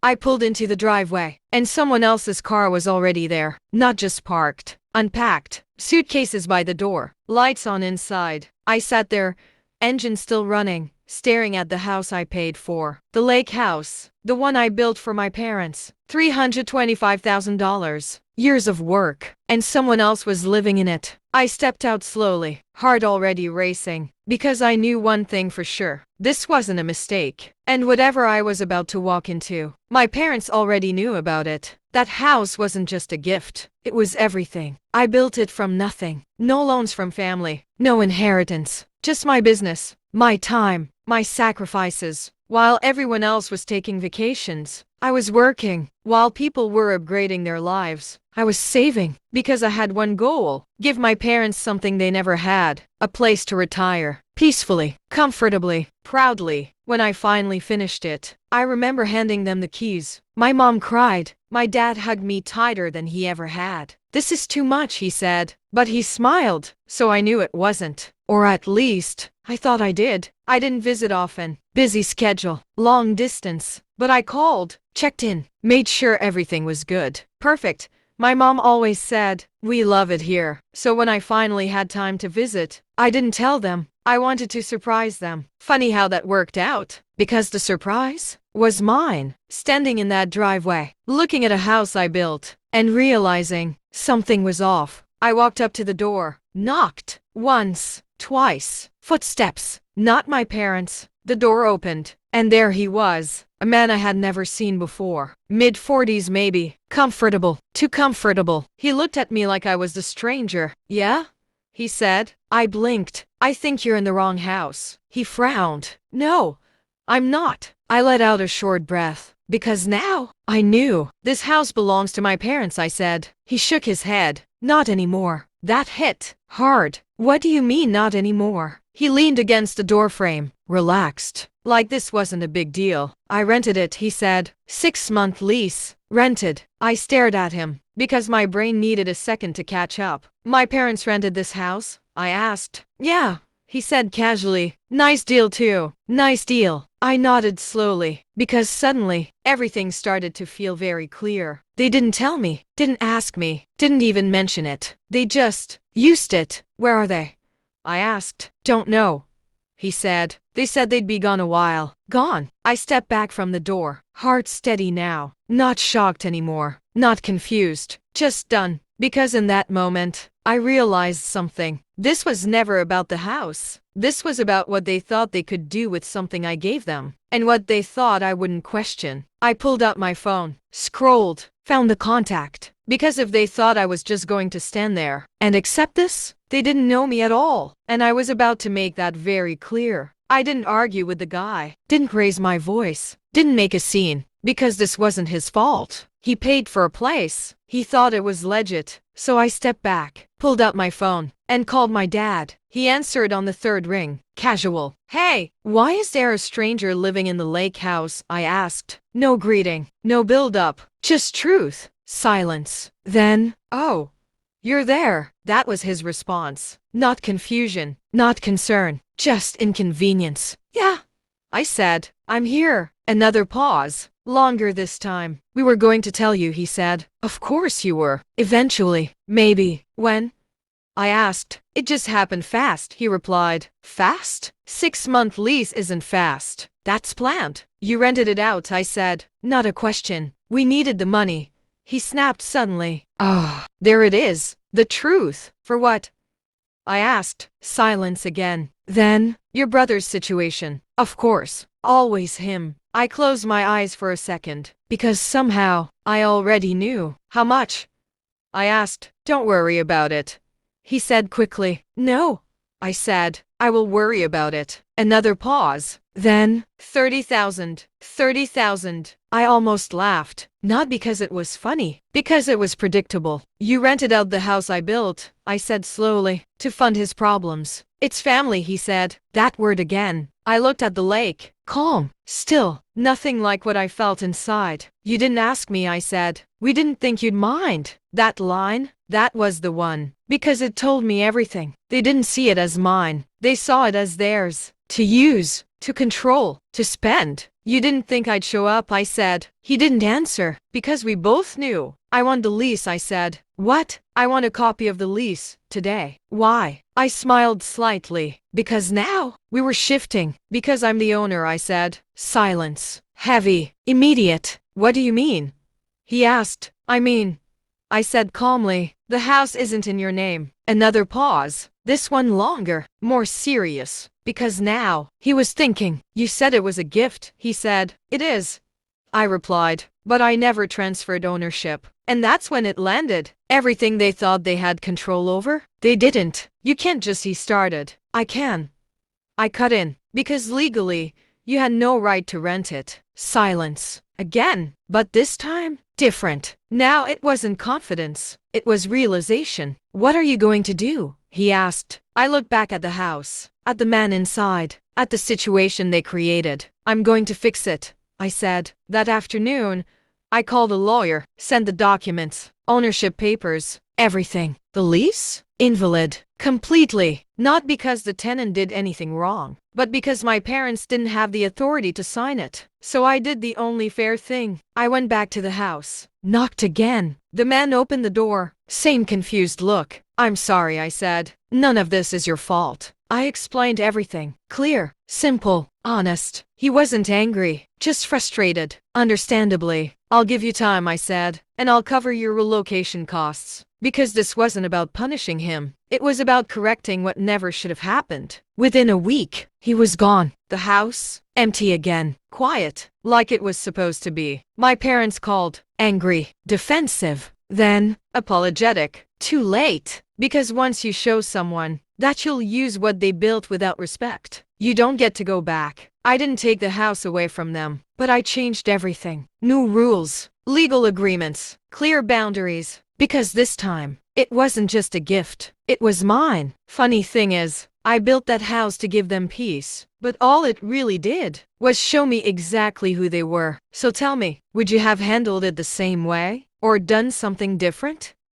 I pulled into the driveway, and someone else's car was already there, not just parked, unpacked, suitcases by the door, lights on inside. I sat there, engine still running, staring at the house I paid for. The lake house, the one I built for my parents. $325,000. Years of work, and someone else was living in it. I stepped out slowly, heart already racing, because I knew one thing for sure. This wasn't a mistake. And whatever I was about to walk into, my parents already knew about it. That house wasn't just a gift. It was everything. I built it from nothing. No loans from family. No inheritance. Just my business. My time. My sacrifices. While everyone else was taking vacations, I was working. While people were upgrading their lives, I was saving. Because I had one goal. Give my parents something they never had. A place to retire. Peacefully. Comfortably. Proudly. When I finally finished it, I remember handing them the keys. My mom cried. My dad hugged me tighter than he ever had. "This is too much," he said. But he smiled, so I knew it wasn't. Or at least, I thought I did. I didn't visit often. Busy schedule. Long distance. But I called, checked in, made sure everything was good. Perfect. My mom always said, "We love it here." So when I finally had time to visit, I didn't tell them. I wanted to surprise them. Funny how that worked out. Because the surprise was mine. Standing in that driveway, looking at a house I built, and realizing something was off. I walked up to the door, knocked, once, twice, footsteps, not my parents. The door opened, and there he was, a man I had never seen before. Mid-40s maybe, comfortable, too comfortable. He looked at me like I was the stranger. "Yeah?" he said. I blinked. "I think you're in the wrong house." He frowned. "No, I'm not." I let out a short breath, because now I knew. "This house belongs to my parents," I said. He shook his head. "Not anymore." That hit hard. "What do you mean, not anymore?" He leaned against the doorframe, relaxed, like this wasn't a big deal. "I rented it," he said. 6-month lease. Rented. I stared at him, because my brain needed a second to catch up. "My parents rented this house?" I asked. "Yeah," he said casually. "Nice deal too." "Nice deal." I nodded slowly, because suddenly, everything started to feel very clear. They didn't tell me, didn't ask me, didn't even mention it. They just used it. "Where are they?" I asked. "Don't know," he said. "They said they'd be gone a while." Gone. I stepped back from the door, heart steady now. Not shocked anymore. Not confused. Just done. Because in that moment, I realized something. This was never about the house. This was about what they thought they could do with something I gave them, and what they thought I wouldn't question. I pulled out my phone, scrolled, found the contact. Because if they thought I was just going to stand there and accept this, they didn't know me at all. And I was about to make that very clear. I didn't argue with the guy, didn't raise my voice, didn't make a scene, because this wasn't his fault. He paid for a place. He thought it was legit. So I stepped back, pulled out my phone, and called my dad. He answered on the third ring. Casual. "Hey, why is there a stranger living in the lake house?" I asked. No greeting, no build-up, just truth. Silence. Then, "Oh, you're there." That was his response. Not confusion, not concern, just inconvenience. "Yeah," I said. "I'm here." Another pause. Longer this time. "We were going to tell you," he said. "Of course you were. Eventually. Maybe." "When?" I asked. "It just happened fast," he replied. "Fast? 6-month lease isn't fast. That's planned." "You rented it out," I said. Not a question. "We needed the money." He snapped suddenly. "Ah, there it is. The truth." "For what?" I asked. Silence again. "Then, your brother's situation. Of course. Always him." I closed my eyes for a second, because somehow, I already knew. "How much?" I asked. "Don't worry about it," he said quickly. "No," I said. "I will worry about it." Another pause. Then, 30,000. 30,000. I almost laughed. Not because it was funny, because it was predictable. "You rented out the house I built," I said slowly, "to fund his problems." "It's family," he said. That word again. I looked at the lake. Calm. Still. Nothing like what I felt inside. "You didn't ask me," I said. "We didn't think you'd mind." That line, that was the one. Because it told me everything. They didn't see it as mine. They saw it as theirs. To use. to control, to spend. You didn't think I'd show up, I said. He didn't answer, because we both knew. I want the lease, I said. What? I want a copy of the lease, today. Why? I smiled slightly. Because now, we were shifting. Because I'm the owner, I said. Silence. Heavy. Immediate. What do you mean? He asked. I said calmly, the house isn't in your name. Another pause. This one longer, more serious. Because now, he was thinking. You said it was a gift, he said. It is, I replied. But I never transferred ownership. And that's when it landed. Everything they thought they had control over, they didn't. You can't just, he started. I can. I cut in. Because legally, you had no right to rent it. Silence. Again. But this time, different. Now it wasn't confidence. It was realization. What are you going to do? He asked. I looked back at the house, at the man inside, at the situation they created. I'm going to fix it, I said. That afternoon, I called a lawyer, sent the documents, ownership papers, everything. The lease? Invalid. Completely. Not because the tenant did anything wrong, but because my parents didn't have the authority to sign it. So I did the only fair thing. I went back to the house, knocked again. The man opened the door, same confused look. I'm sorry, I said. None of this is your fault. I explained everything. Clear, simple, honest. He wasn't angry, just frustrated. Understandably. I'll give you time, I said, and I'll cover your relocation costs. Because this wasn't about punishing him. It was about correcting what never should have happened. Within a week, he was gone. The house, empty again. Quiet, like it was supposed to be. My parents called, angry, defensive, then apologetic. Too late. Because once you show someone that you'll use what they built without respect, you don't get to go back. I didn't take the house away from them, but I changed everything. New rules, legal agreements, clear boundaries. Because this time, it wasn't just a gift. It was mine. Funny thing is, I built that house to give them peace. But all it really did was show me exactly who they were. So tell me, would you have handled it the same way? Or done something different?